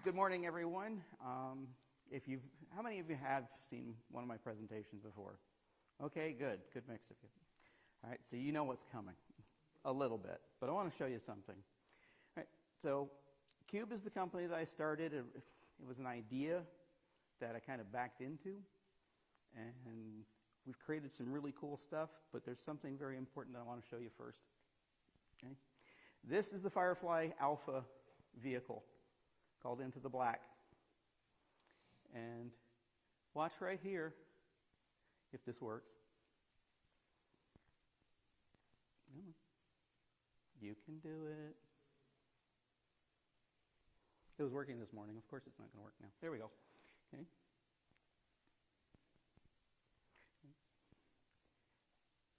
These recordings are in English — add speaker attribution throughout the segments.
Speaker 1: Good morning, everyone. How many of you have seen one of my presentations before? Okay, good mix of you. All right, so you know what's coming, a little bit, but I want to show you something. All right, so Quub is the company that I started. It was an idea that I kind of backed into, and we've created some really cool stuff, but there's something very important that I want to show you first. Okay? This is the Firefly Alpha vehicle called Into the Black. And watch right here if this works. You can do it. It was working this morning. Of course it's not going to work now. There we go. Okay.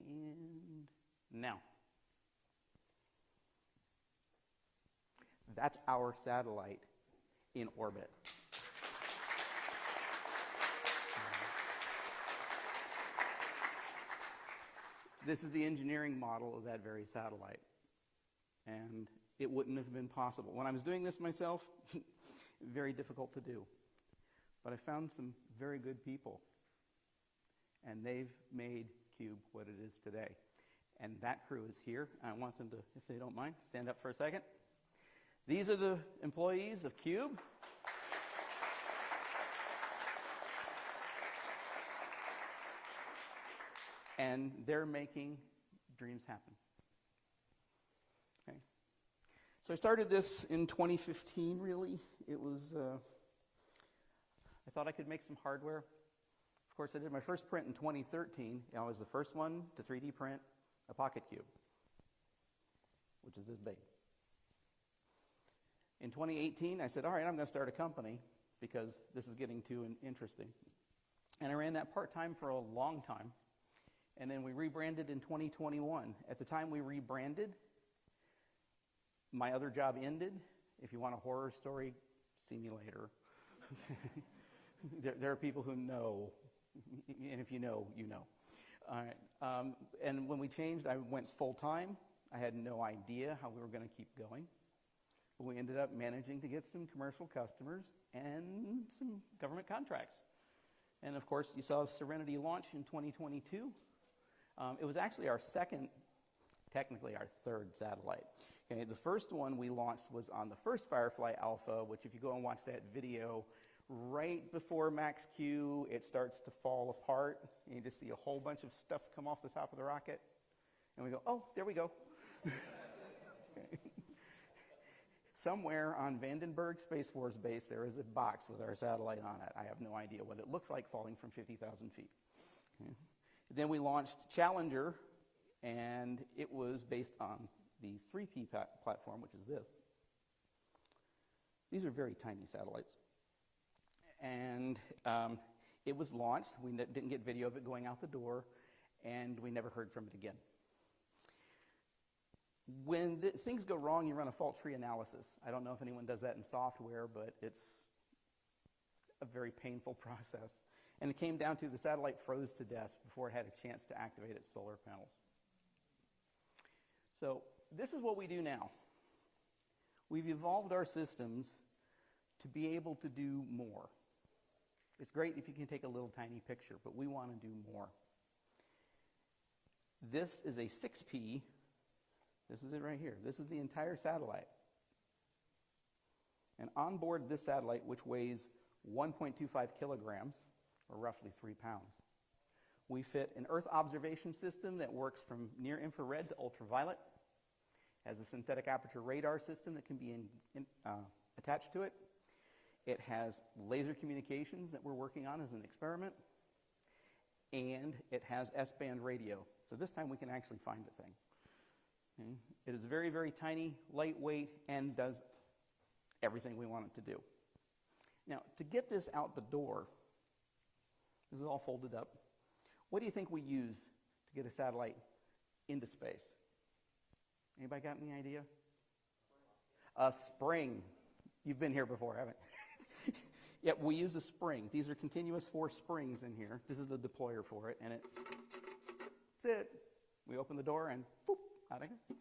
Speaker 1: And now. That's our satellite in orbit. This is the engineering model of that very satellite. And it wouldn't have been possible. When I was doing this myself, very difficult to do. But I found some very good people. And they've made Quub what it is today. And that crew is here. I want them to, if they don't mind, stand up for a second. These are the employees of Quub. And they're making dreams happen. Okay. So I started this in 2015, really. It was, I thought I could make some hardware. Of course, I did my first print in 2013. I was the first one to 3D print a pocket cube, which is this big. In 2018, I said, all right, I'm going to start a company because this is getting too interesting. And I ran that part-time for a long time. And then we rebranded in 2021. At the time we rebranded, my other job ended. If you want a horror story, see me later. There are people who know, and if you know, you know. All right. And when we changed, I went full-time. I had no idea how we were going to keep going. But we ended up managing to get some commercial customers and some government contracts. And of course, you saw Serenity launch in 2022. It was actually our second, technically our third satellite. Okay, the first one we launched was on the first Firefly Alpha, which if you go and watch that video, right before Max Q, it starts to fall apart. And you just see a whole bunch of stuff come off the top of the rocket. And we go, oh, there we go. Okay. Somewhere on Vandenberg Space Force Base, there is a box with our satellite on it. I have no idea what it looks like falling from 50,000 feet. Okay. Then we launched Challenger, and it was based on the 3P platform, which is this. These are very tiny satellites. And it was launched. We didn't get video of it going out the door, and we never heard from it again. When things go wrong, you run a fault tree analysis. I don't know if anyone does that in software, but it's a very painful process. And it came down to the satellite froze to death before it had a chance to activate its solar panels. So this is what we do now. We've evolved our systems to be able to do more. It's great if you can take a little tiny picture, but we want to do more. This is a 6P. This is it right here. This is the entire satellite. And on board this satellite, which weighs 1.25 kilograms, or roughly 3 pounds, we fit an Earth observation system that works from near infrared to ultraviolet, has a synthetic aperture radar system that can be attached to it. It has laser communications that we're working on as an experiment, and it has S-band radio. So this time we can actually find the thing. Okay. It is very, very tiny, lightweight, and does everything we want it to do. Now, to get this out the door, this is all folded up. What do you think we use to get a satellite into space? Anybody got any idea? A spring. You've been here before, haven't you? Yeah, we use a spring. These are continuous force springs in here. This is the deployer for it, and that's it. We open the door and boop, out it goes.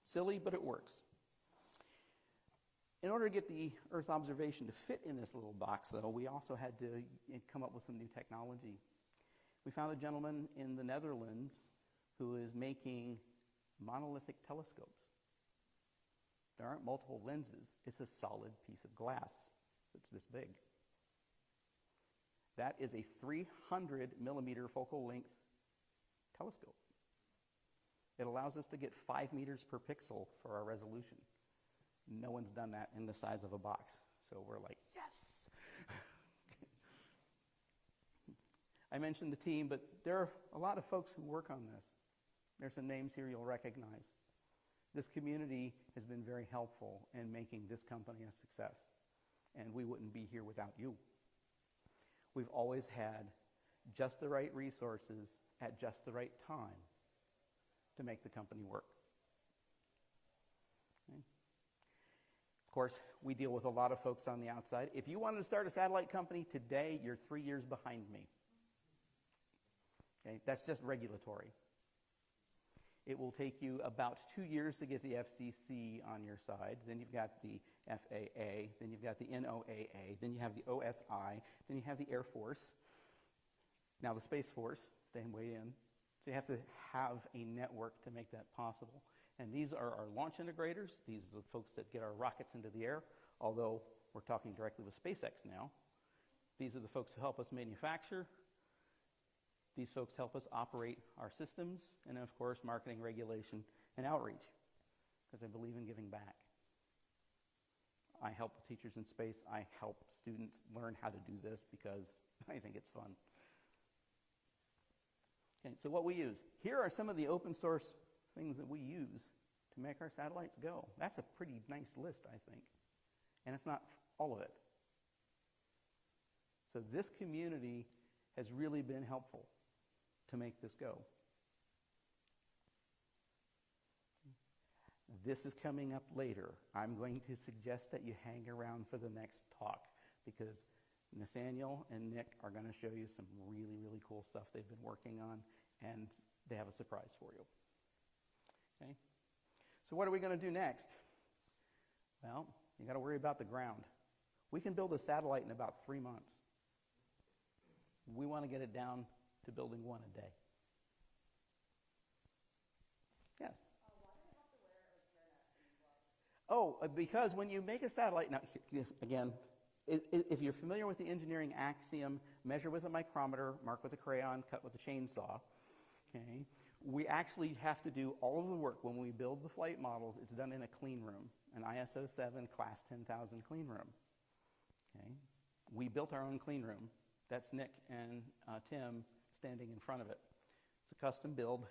Speaker 1: Silly, but it works. In order to get the Earth observation to fit in this little box, though, we also had to come up with some new technology. We found a gentleman in the Netherlands who is making monolithic telescopes. There aren't multiple lenses. It's a solid piece of glass that's this big. That is a 300 millimeter focal length telescope. It allows us to get 5 meters per pixel for our resolution. No one's done that in the size of a box. So we're like, yes! I mentioned the team, but there are a lot of folks who work on this. There's some names here you'll recognize. This community has been very helpful in making this company a success, and we wouldn't be here without you. We've always had just the right resources at just the right time to make the company work. Okay. Of course, we deal with a lot of folks on the outside. If you wanted to start a satellite company today, you're 3 years behind me. Okay, that's just regulatory. It will take you about 2 years to get the FCC on your side. Then you've got the FAA. Then you've got the NOAA. Then you have the OSI. Then you have the Air Force. Now the Space Force, they weigh in. So you have to have a network to make that possible. And these are our launch integrators. These are the folks that get our rockets into the air, although we're talking directly with SpaceX now. These are the folks who help us manufacture. These folks help us operate our systems, and then, of course, marketing, regulation, and outreach, because I believe in giving back. I help teachers in space. I help students learn how to do this because I think it's fun. Okay, so what we use. Here are some of the open source things that we use to make our satellites go. That's a pretty nice list, I think. And it's not all of it. So this community has really been helpful to make this go. This is coming up later. I'm going to suggest that you hang around for the next talk because Nathaniel and Nick are going to show you some really, really cool stuff they've been working on, and they have a surprise for you. Okay? So what are we going to do next? Well, you got to worry about the ground. We can build a satellite in about 3 months. We want to get it down to building one a day. Yes?
Speaker 2: Why do they have to wear a hairnet?
Speaker 1: Because when you make a satellite, now again, if you're familiar with the engineering axiom, measure with a micrometer, mark with a crayon, cut with a chainsaw, okay, we actually have to do all of the work. When we build the flight models, it's done in a clean room, an ISO 7 class 10,000 clean room. Okay? We built our own clean room. That's Nick and Tim standing in front of it. It's a custom build.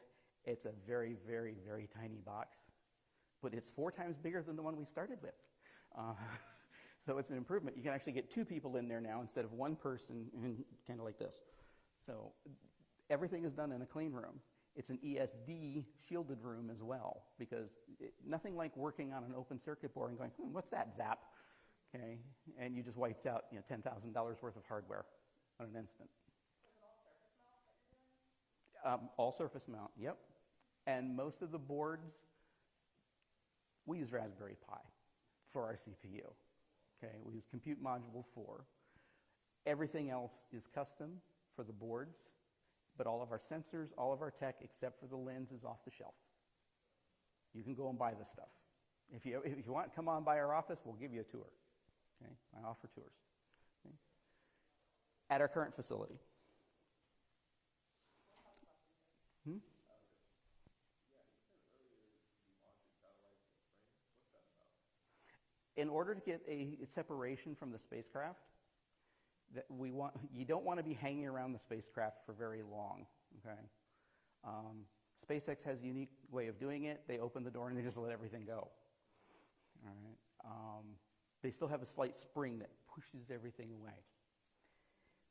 Speaker 1: It's a very, very, very tiny box, but it's 4 times bigger than the one we started with. So it's an improvement. You can actually get 2 people in there now instead of 1 person, kind of like this. So everything is done in a clean room. It's an ESD shielded room as well, because nothing like working on an open circuit board and going, what's that, zap? Okay, and you just wiped out $10,000 worth of hardware on an instant.
Speaker 2: Is it all surface mount that you're doing?
Speaker 1: All surface mount, yep. And most of the boards, we use Raspberry Pi for our CPU. Okay, we use Compute Module 4. Everything else is custom for the boards, but all of our sensors, all of our tech, except for the lens, is off the shelf. You can go and buy this stuff. If you want, come on by our office, we'll give you a tour. Okay, I offer tours. Okay. At our current facility. Hmm? In order to get a separation from the spacecraft, you don't want to be hanging around the spacecraft for very long. Okay, SpaceX has a unique way of doing it. They open the door and they just let everything go. All right, they still have a slight spring that pushes everything away.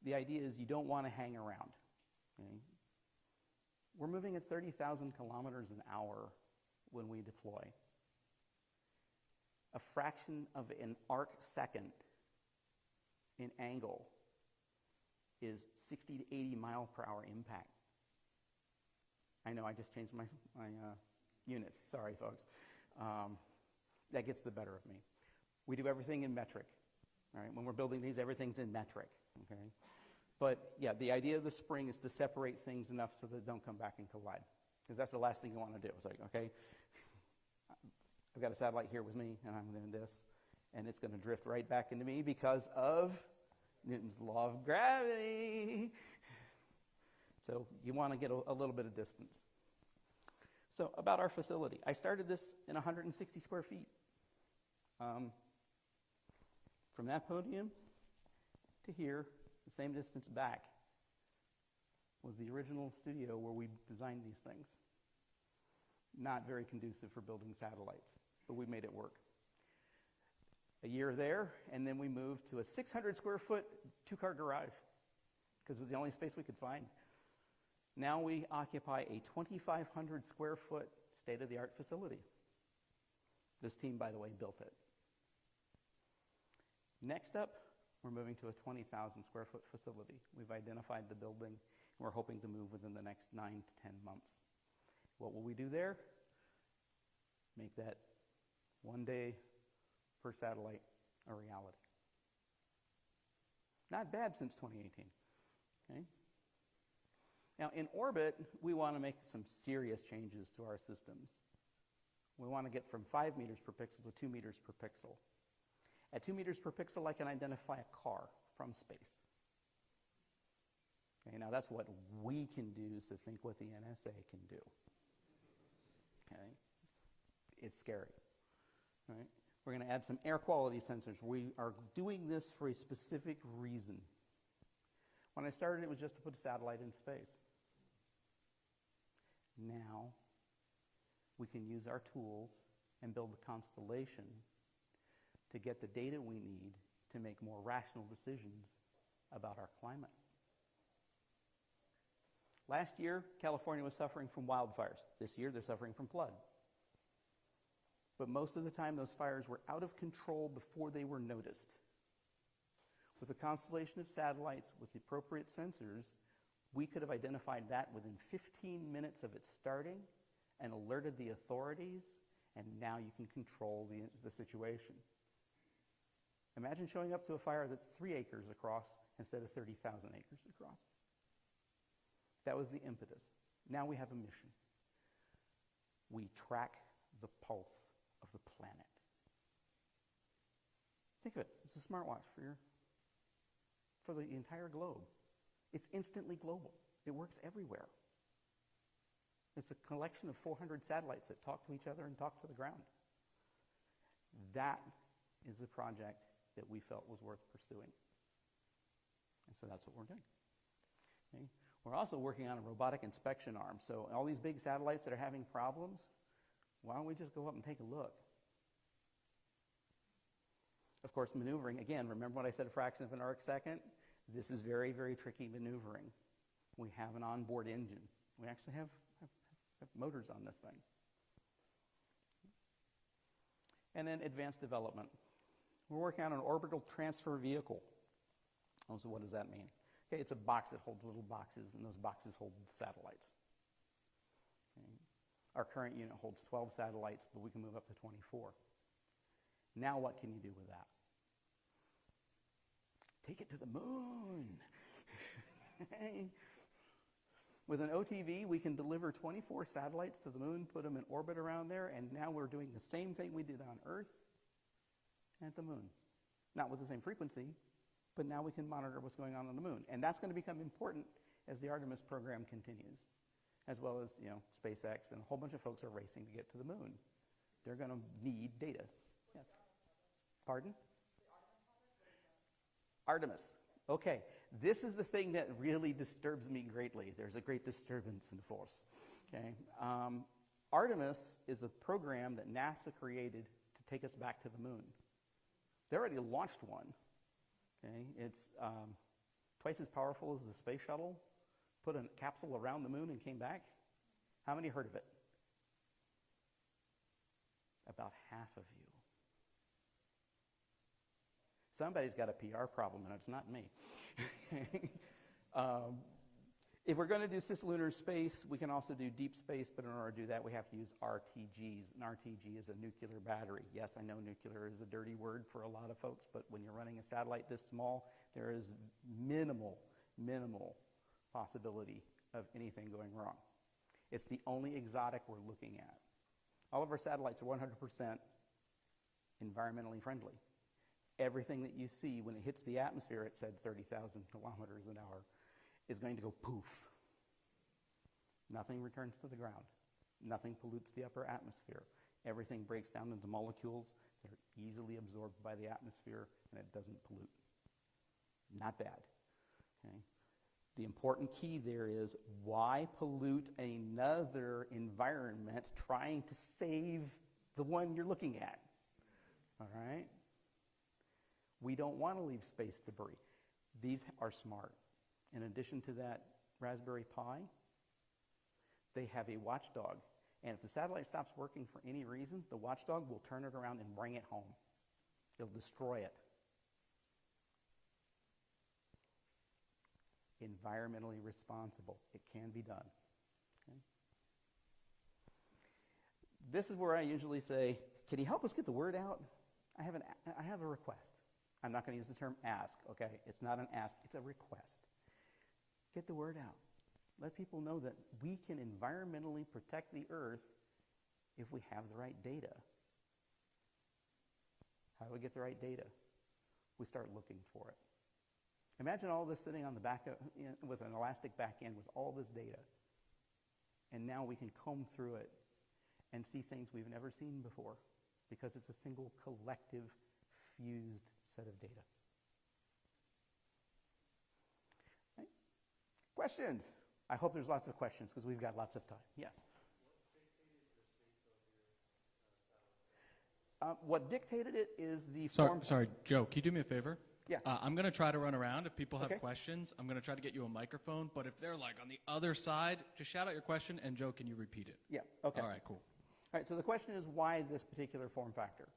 Speaker 1: The idea is you don't want to hang around. Okay? We're moving at 30,000 kilometers an hour when we deploy. A fraction of an arc second in angle is 60 to 80 mile per hour impact. I know I just changed my units. Sorry, folks. That gets the better of me. We do everything in metric. All right? When we're building these, everything's in metric. Okay? But yeah, the idea of the spring is to separate things enough so that they don't come back and collide. Because that's the last thing you want to do. It's like, okay, I've got a satellite here with me, and I'm doing this, and it's going to drift right back into me because of Newton's law of gravity. So you want to get a little bit of distance. So about our facility. I started this in 160 square feet. From that podium to here, the same distance back, was the original studio where we designed these things. Not very conducive for building satellites, but we made it work. A year there, and then we moved to a 600 square foot two-car garage because it was the only space we could find. Now we occupy a 2,500 square foot state-of-the-art facility. This team, by the way, built it. Next up, we're moving to a 20,000 square foot facility. We've identified the building, and we're hoping to move within the next 9 to 10 months. What will we do there? Make that one day per satellite a reality. Not bad since 2018. Okay? Now, in orbit, we want to make some serious changes to our systems. We want to get from 5 meters per pixel to 2 meters per pixel. At 2 meters per pixel, I can identify a car from space. Okay, now that's what we can do, so think what the NSA can do. Okay? It's scary. Right? We're going to add some air quality sensors. We are doing this for a specific reason. When I started, it was just to put a satellite in space. Now, we can use our tools and build a constellation to get the data we need to make more rational decisions about our climate. Last year, California was suffering from wildfires. This year, they're suffering from flood. But most of the time, those fires were out of control before they were noticed. With a constellation of satellites with the appropriate sensors, we could have identified that within 15 minutes of it starting and alerted the authorities, and now you can control the situation. Imagine showing up to a fire that's 3 acres across instead of 30,000 acres across. That was the impetus. Now we have a mission. We track the pulse of the planet. Think of it. It's a smartwatch for the entire globe. It's instantly global. It works everywhere. It's a collection of 400 satellites that talk to each other and talk to the ground. That is a project that we felt was worth pursuing. And so that's what we're doing. Okay? We're also working on a robotic inspection arm. So all these big satellites that are having problems, why don't we just go up and take a look? Of course, maneuvering, again, remember when I said a fraction of an arc second? This is very, very tricky maneuvering. We have an onboard engine. We actually have motors on this thing. And then advanced development. We're working on an orbital transfer vehicle. Oh, so what does that mean? Okay, it's a box that holds little boxes, and those boxes hold satellites. Okay. Our current unit holds 12 satellites, but we can move up to 24. Now what can you do with that? Take it to the moon. With an OTV, we can deliver 24 satellites to the moon, put them in orbit around there, and now we're doing the same thing we did on Earth at the moon. Not with the same frequency, but now we can monitor what's going on the moon. And that's going to become important as the Artemis program continues, as well as, SpaceX and a whole bunch of folks are racing to get to the moon. They're going to need data. Yes. Pardon? Artemis. Okay. This is the thing that really disturbs me greatly. There's a great disturbance in the force. Okay. Artemis is a program that NASA created to take us back to the moon. They already launched one. Okay. It's twice as powerful as the space shuttle. Put a capsule around the moon and came back. How many heard of it? About half of you. Somebody's got a PR problem, and it's not me. If we're going to do cislunar space, we can also do deep space, but in order to do that, we have to use RTGs. An RTG is a nuclear battery. Yes, I know nuclear is a dirty word for a lot of folks, but when you're running a satellite this small, there is minimal possibility of anything going wrong. It's the only exotic we're looking at. All of our satellites are 100% environmentally friendly. Everything that you see when it hits the atmosphere at said 30,000 kilometers an hour is going to go poof. Nothing returns to the ground. Nothing pollutes the upper atmosphere. Everything breaks down into molecules that are easily absorbed by the atmosphere, and it doesn't pollute. Not bad. Okay? The important key there is, why pollute another environment trying to save the one you're looking at? All right? We don't want to leave space debris. These are smart. In addition to that Raspberry Pi, they have a watchdog. And if the satellite stops working for any reason, the watchdog will turn it around and bring it home. It'll destroy it. Environmentally responsible. It can be done. Okay? This is where I usually say, can you help us get the word out? I have a request. I'm not going to use the term ask, okay? It's not an ask, it's a request. Get the word out. Let people know that we can environmentally protect the Earth if we have the right data. How do we get the right data? We start looking for it. Imagine all this sitting on the back with an elastic back end with all this data. And now we can comb through it and see things we've never seen before because it's a single collective fused set of data. Right? Questions? I hope there's lots of questions because we've got lots of time. Yes? What dictated it is the form.
Speaker 3: Sorry, Joe, can you do me a favor?
Speaker 1: Yeah.
Speaker 3: I'm going to try to run around. If people have
Speaker 1: Okay.
Speaker 3: questions, I'm going to try to get you a microphone. But if they're like on the other side, just shout out your question, and Joe, can you repeat it?
Speaker 1: Yeah, okay.
Speaker 3: All right, cool.
Speaker 1: All right, so the question is, why this particular form factor?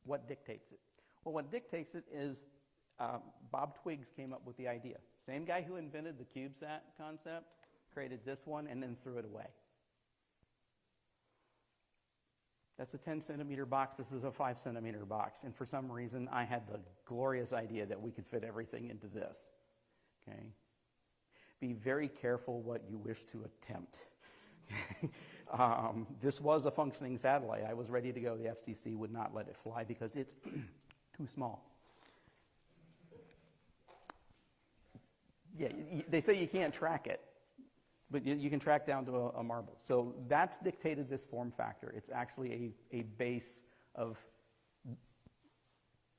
Speaker 1: What dictates it? Well, what dictates it is Bob Twiggs came up with the idea. Same guy who invented the CubeSat concept created this one and then threw it away. That's a 10-centimeter box. This is a 5-centimeter box. And for some reason, I had the glorious idea that we could fit everything into this. Okay? Be very careful what you wish to attempt. This was a functioning satellite. I was ready to go. The FCC would not let it fly because it's too small. Yeah, they say you can't track it, but you can track down to a marble. So that's dictated this form factor. It's actually a base of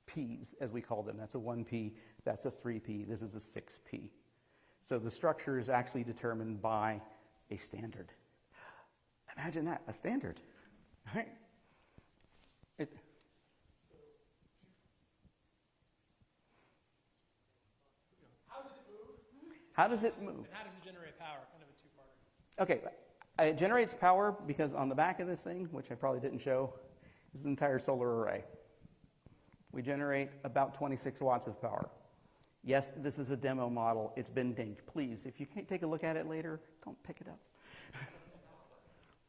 Speaker 1: P's, as we call them. That's a 1P, that's a 3P, this is a 6P. So the structure is actually determined by a standard. Imagine that, a standard, right? How does it move?
Speaker 4: And how does it generate power? Kind of a two-parter.
Speaker 1: Okay, it generates power because on the back of this thing, which I probably didn't show, is an entire solar array. We generate about 26 watts of power. Yes, this is a demo model. It's been dinged. Please, if you can't take a look at it later, don't pick it up.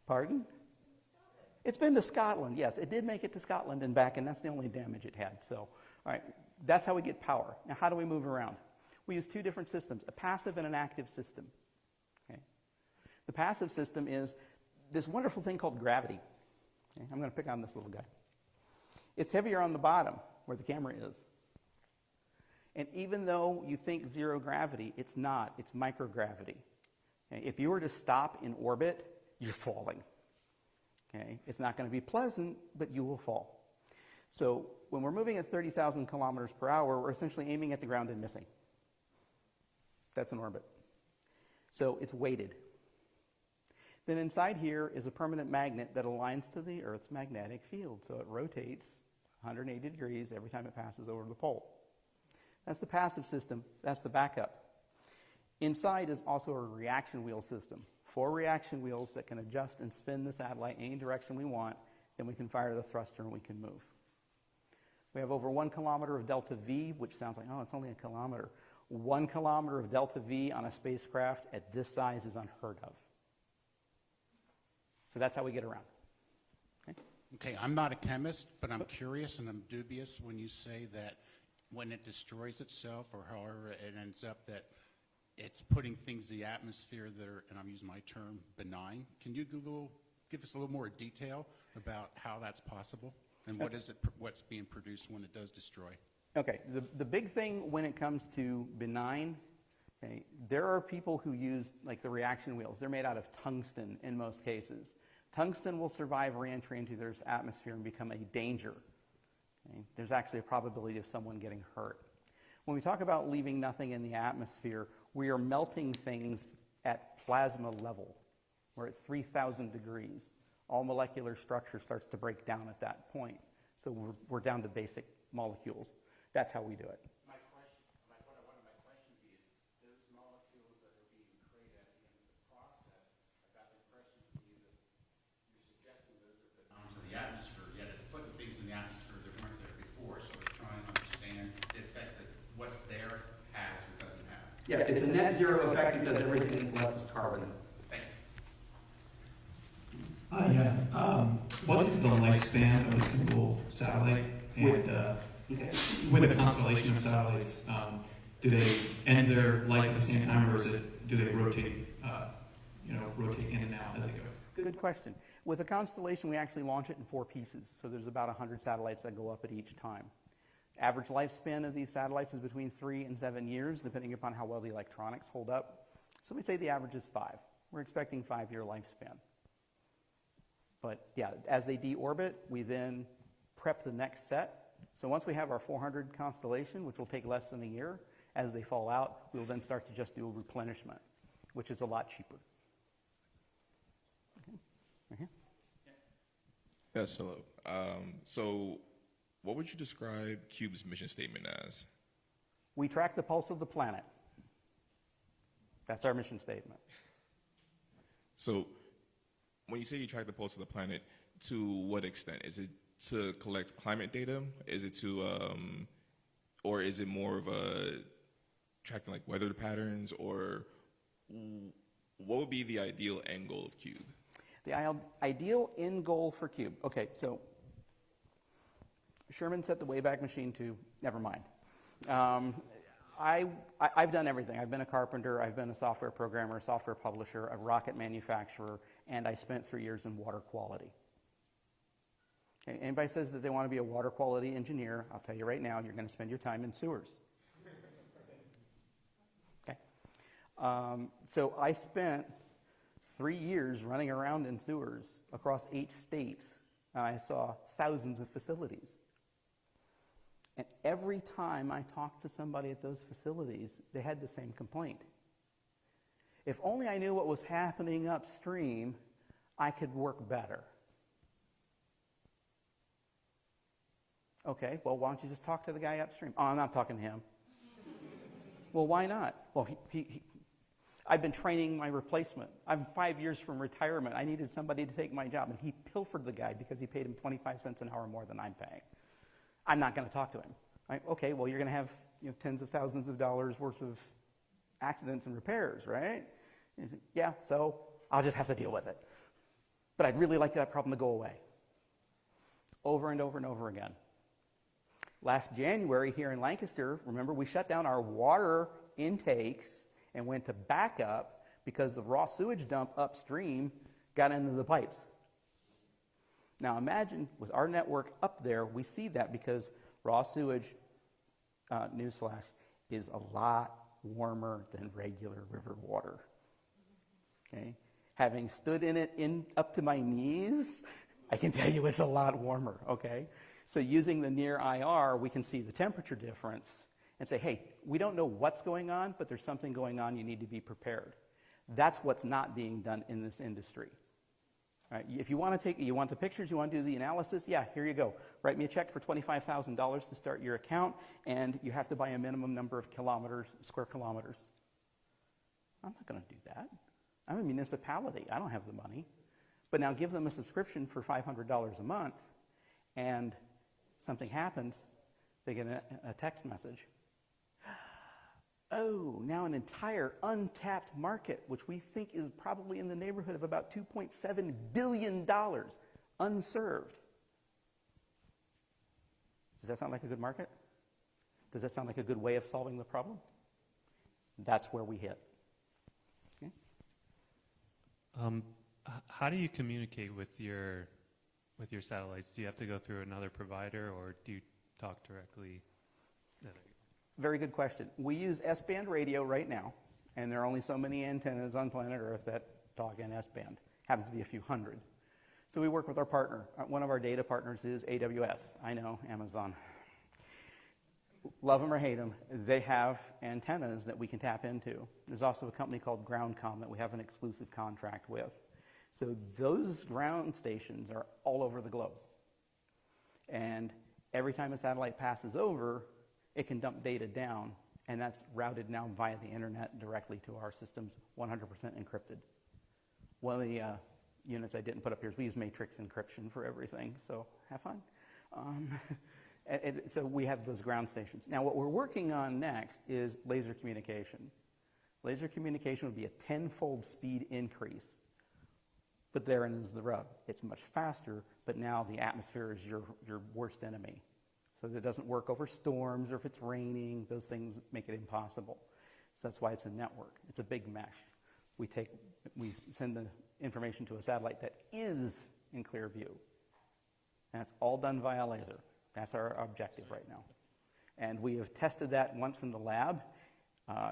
Speaker 1: Pardon? It's been to Scotland. Yes, it did make it to Scotland and back, and that's the only damage it had. So, all right, that's how we get power. Now, how do we move around? We use two different systems, a passive and an active system. Okay? The passive system is this wonderful thing called gravity. Okay? I'm going to pick on this little guy. It's heavier on the bottom where the camera is. And even though you think zero gravity, it's not. It's microgravity. Okay? If you were to stop in orbit, you're falling. Okay? It's not going to be pleasant, but you will fall. So when we're moving at 30,000 kilometers per hour, we're essentially aiming at the ground and missing. That's an orbit. So it's weighted. Then inside here is a permanent magnet that aligns to the Earth's magnetic field. So it rotates 180 degrees every time it passes over the pole. That's the passive system. That's the backup. Inside is also a reaction wheel system. 4 reaction wheels that can adjust and spin the satellite any direction we want. Then we can fire the thruster and we can move. We have over 1 kilometer of delta V, which sounds like, oh, it's only a kilometer. 1 kilometer of delta V on a spacecraft at this size is unheard of. So that's how we get around.
Speaker 5: Okay, I'm not a chemist, but I'm curious and I'm dubious when you say that when it destroys itself or however it ends up that it's putting things in the atmosphere that are, and I'm using my term, benign. Can you give us a little more detail about how that's possible and what's being produced when it does destroy?
Speaker 1: Okay, the big thing when it comes to benign, okay, there are people who use like the reaction wheels. They're made out of tungsten in most cases. Tungsten will survive re-entry into their atmosphere and become a danger. Okay? There's actually a probability of someone getting hurt. When we talk about leaving nothing in the atmosphere, we are melting things at plasma level. We're at 3,000 degrees. All molecular structure starts to break down at that point. So we're down to basic molecules. That's how we do it.
Speaker 5: My question would be is, those molecules that are being created at the end of the process, I got the impression from you that you're suggesting those are benign to the atmosphere, yet it's putting things in the atmosphere that weren't there before. So it's trying to understand the effect that what's there has or doesn't have.
Speaker 1: Yeah, it's a net zero effect because everything is left is carbon.
Speaker 5: Thank you.
Speaker 6: What is the lifespan of a single satellite? And with a constellation of satellites, do they end their life at the same time, or do they rotate, rotate in and out as they go?
Speaker 1: Good question. With a constellation, we actually launch it in 4 pieces. So there's about 100 satellites that go up at each time. Average lifespan of these satellites is between 3 and 7 years, depending upon how well the electronics hold up. So we say the average is 5. We're expecting 5-year lifespan. But yeah, as they deorbit, we then prep the next set. So once we have our 400 constellation, which will take less than a year, as they fall out, we will then start to just do a replenishment, which is a lot cheaper. Okay. Right here.
Speaker 7: Yes, hello. So what would you describe Quub's mission statement as?
Speaker 1: We track the pulse of the planet. That's our mission statement.
Speaker 7: So when you say you track the pulse of the planet, to what extent? Is it to collect climate data? Is it to, or is it more of a tracking like weather patterns, or what would be the ideal end goal of Quub?
Speaker 1: The ideal end goal for Quub. Okay, so Sherman set the Wayback Machine to, never mind. I've done everything. I've been a carpenter, I've been a software programmer, a software publisher, a rocket manufacturer, and I spent 3 years in water quality. Okay, anybody says that they want to be a water quality engineer, I'll tell you right now, you're going to spend your time in sewers. Okay. So I spent 3 years running around in sewers across 8 states, and I saw thousands of facilities. And every time I talked to somebody at those facilities, they had the same complaint. If only I knew what was happening upstream, I could work better. Okay, well, why don't you just talk to the guy upstream? Oh, I'm not talking to him. Well, why not? Well, I've been training my replacement. I'm 5 years from retirement. I needed somebody to take my job, and he pilfered the guy because he paid him 25 cents an hour more than I'm paying. I'm not going to talk to him. Okay, well, you're going to have tens of thousands of dollars worth of accidents and repairs, right? And he said, yeah, so I'll just have to deal with it. But I'd really like that problem to go away. Over and over and over again. Last January here in Lancaster, remember, we shut down our water intakes and went to backup because the raw sewage dump upstream got into the pipes. Now imagine with our network up there, we see that because raw sewage, newsflash, is a lot warmer than regular river water. Okay? Having stood in it up to my knees, I can tell you it's a lot warmer, okay? So using the near IR, we can see the temperature difference and say, hey, we don't know what's going on, but there's something going on, you need to be prepared. That's what's not being done in this industry. All right, if you want the pictures, you want to do the analysis, yeah, here you go. Write me a check for $25,000 to start your account, and you have to buy a minimum number of square kilometers. I'm not going to do that. I'm a municipality. I don't have the money. But now give them a subscription for $500 a month, and something happens, they get a text message. Oh, now an entire untapped market, which we think is probably in the neighborhood of about $2.7 billion, unserved. Does that sound like a good market? Does that sound like a good way of solving the problem? That's where we hit. Okay.
Speaker 8: How do you communicate with your satellites? Do you have to go through another provider, or do you talk directly?
Speaker 1: Very good question. We use S-band radio right now, and there are only so many antennas on planet Earth that talk in S-band. Happens to be a few hundred. So we work with our partner. One of our data partners is AWS. I know, Amazon. Love them or hate them, they have antennas that we can tap into. There's also a company called GroundCom that we have an exclusive contract with. So those ground stations are all over the globe. And every time a satellite passes over, it can dump data down, and that's routed now via the internet directly to our systems, 100% encrypted. One of the units I didn't put up here is we use matrix encryption for everything, so have fun. So we have those ground stations. Now what we're working on next is laser communication. Laser communication would be a 10-fold speed increase, but therein is the rub. It's much faster, but now the atmosphere is your worst enemy. So it doesn't work over storms, or if it's raining, those things make it impossible. So that's why it's a network. It's a big mesh. We send the information to a satellite that is in clear view. And it's all done via laser. That's our objective right now. And we have tested that once in the lab.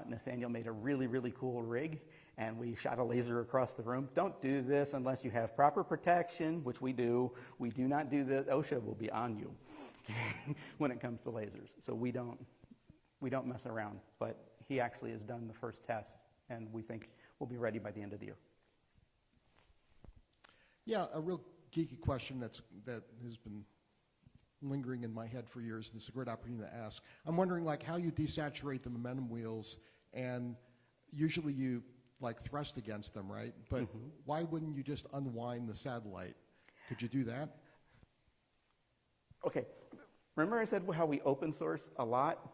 Speaker 1: Nathaniel made a really, really cool rig, and we shot a laser across the room. Don't do this unless you have proper protection, which we do. We do not do that. OSHA will be on you when it comes to lasers. So we don't mess around. But he actually has done the first test, and we think we'll be ready by the end of the year.
Speaker 9: Yeah, a real geeky question that has been lingering in my head for years, and it's a great opportunity to ask. I'm wondering, like, how you desaturate the momentum wheels, and usually you like thrust against them, right? But why wouldn't you just unwind the satellite? Could you do that?
Speaker 1: Okay, remember I said how we open source a lot?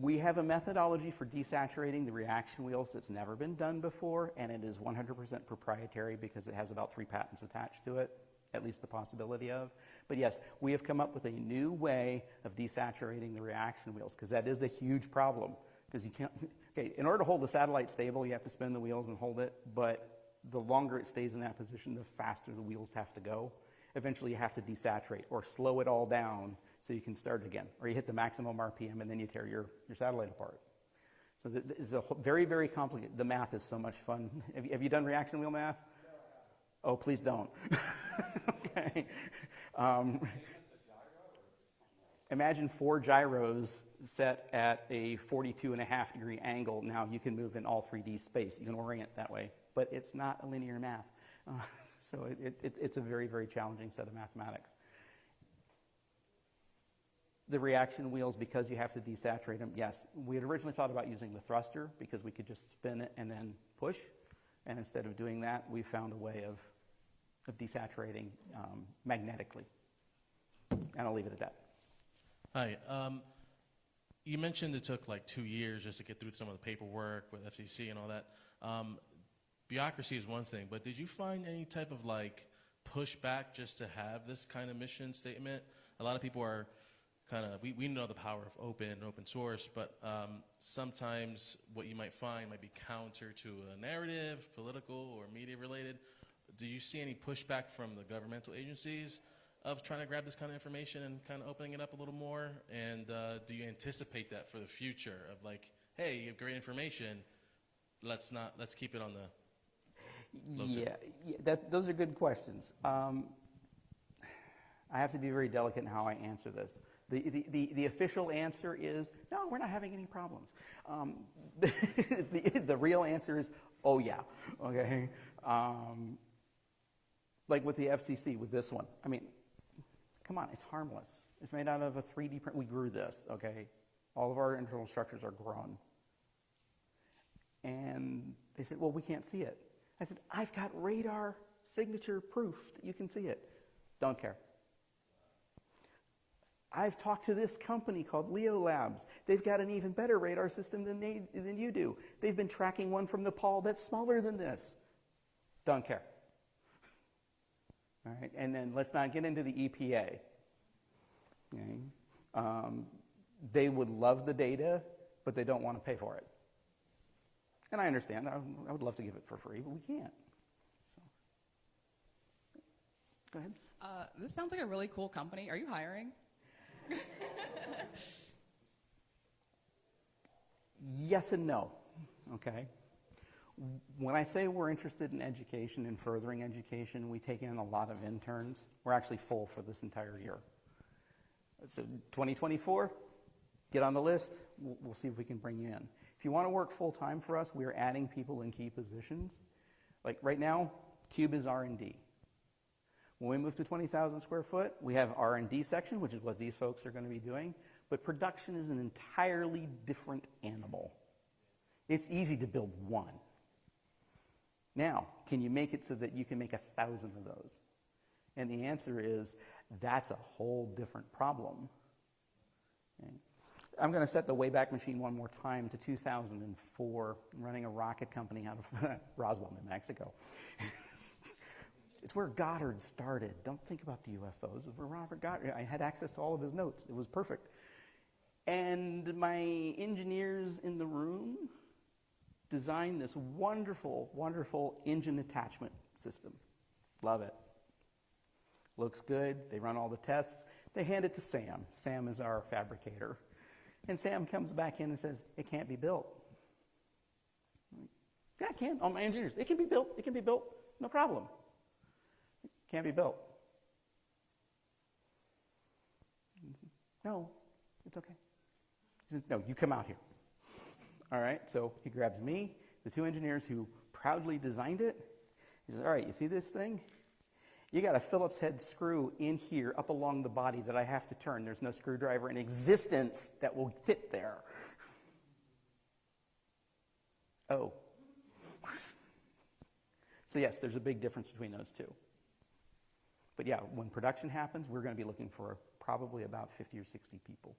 Speaker 1: We have a methodology for desaturating the reaction wheels that's never been done before, and it is 100% proprietary because it has about 3 patents attached to it, at least the possibility of. But yes, we have come up with a new way of desaturating the reaction wheels, because that is a huge problem. Because you can't, okay, in order to hold the satellite stable, you have to spin the wheels and hold it, but the longer it stays in that position, the faster the wheels have to go. Eventually you have to desaturate or slow it all down so you can start again. Or you hit the maximum RPM and then you tear your satellite apart. So it's a very, very complicated. The math is so much fun. Have you done reaction wheel math? Oh, please don't. Okay. Imagine 4 gyros set at a 42.5-degree angle. Now you can move in all 3D space. You can orient that way. But it's not a linear math. So it's a very, very challenging set of mathematics. The reaction wheels, because you have to desaturate them, yes. We had originally thought about using the thruster because we could just spin it and then push. And instead of doing that, we found a way of desaturating magnetically. And I'll leave it at that.
Speaker 10: Hi. You mentioned it took like 2 years just to get through some of the paperwork with FCC and all that. Bureaucracy is one thing, but did you find any type of like pushback just to have this kind of mission statement? A lot of people are kind of, we know the power of open source, but sometimes what you might find might be counter to a narrative, political or media related. Do you see any pushback from the governmental agencies of trying to grab this kind of information and kind of opening it up a little more? And do you anticipate that for the future of like, hey, you have great information, let's keep it on the low side?
Speaker 1: Yeah, those are good questions. I have to be very delicate in how I answer this. The official answer is, no, we're not having any problems. The real answer is, oh yeah, okay. Like with the FCC, with this one. I mean, come on, it's harmless. It's made out of a 3D print. We grew this, okay? All of our internal structures are grown. And they said, well, we can't see it. I said, I've got radar signature proof that you can see it. Don't care. I've talked to this company called Leo Labs. They've got an even better radar system than you do. They've been tracking one from Nepal that's smaller than this. Don't care. All right, and then let's not get into the EPA. Okay? They would love the data, but they don't want to pay for it. And I understand. I would love to give it for free, but we can't. So. Go ahead.
Speaker 2: This sounds like a really cool company. Are you hiring?
Speaker 1: Yes and no. Okay. When I say we're interested in education and furthering education, we take in a lot of interns. We're actually full for this entire year. So 2024, get on the list. We'll see if we can bring you in. If you want to work full-time for us, we're adding people in key positions. Like right now, Quub is R&D. When we move to 20,000 square foot, we have R&D section, which is what these folks are going to be doing. But production is an entirely different animal. It's easy to build one. Now, can you make it so that you can make 1,000 of those? And the answer is, that's a whole different problem. Okay. I'm going to set the Wayback Machine one more time to 2004. I'm running a rocket company out of Roswell, New Mexico. It's where Goddard started. Don't think about the UFOs. It's where Robert Goddard, I had access to all of his notes. It was perfect. And my engineers in the room designed this wonderful, wonderful engine attachment system. Love it. Looks good. They run all the tests. They hand it to Sam. Sam is our fabricator. And Sam comes back in and says, it can't be built. Yeah, it can. All my engineers, it can be built. It can be built. No problem. It can't be built. No, it's okay. He says, no, you come out here. All right, so he grabs me, the two engineers who proudly designed it. He says, all right, you see this thing? You got a Phillips head screw in here up along the body that I have to turn. There's no screwdriver in existence that will fit there. Oh. So yes, there's a big difference between those two. But yeah, when production happens, we're going to be looking for probably about 50 or 60 people.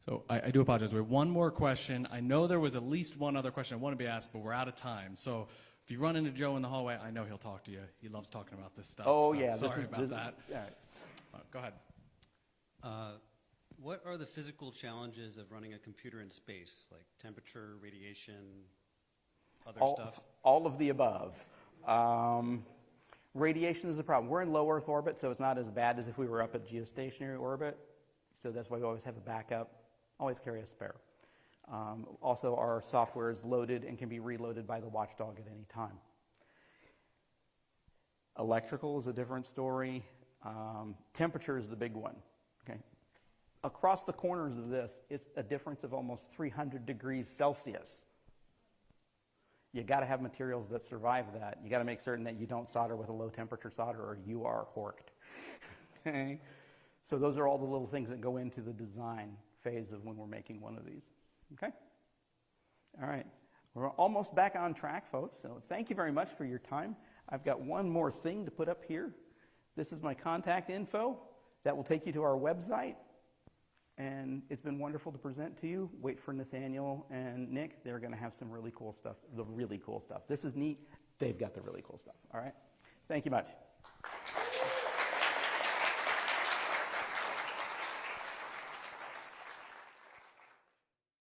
Speaker 3: So I do apologize. We have one more question. I know there was at least one other question I want to be asked, but we're out of time. So if you run into Joe in the hallway, I know he'll talk to you. He loves talking about this stuff.
Speaker 1: Oh,
Speaker 3: so
Speaker 1: yeah.
Speaker 3: Sorry about that.
Speaker 1: Yeah.
Speaker 3: Go ahead.
Speaker 11: What are the physical challenges of running a computer in space, like temperature, radiation, other stuff?
Speaker 1: All of the above. Radiation is a problem. We're in low Earth orbit, so it's not as bad as if we were up at geostationary orbit. So that's why we always have a backup. Always carry a spare. Also, our software is loaded and can be reloaded by the watchdog at any time. Electrical is a different story. Temperature is the big one. Okay. Across the corners of this, it's a difference of almost 300 degrees Celsius. You got to have materials that survive that. You got to make certain that you don't solder with a low temperature solder or you are corked. Okay. So those are all the little things that go into the design phase of when we're making one of these. Okay? All right. We're almost back on track, folks. So thank you very much for your time. I've got one more thing to put up here. This is my contact info. That will take you to our website. And it's been wonderful to present to you. Wait for Nathaniel and Nick. They're going to have some really cool stuff, the really cool stuff. This is neat. They've got the really cool stuff. All right? Thank you much.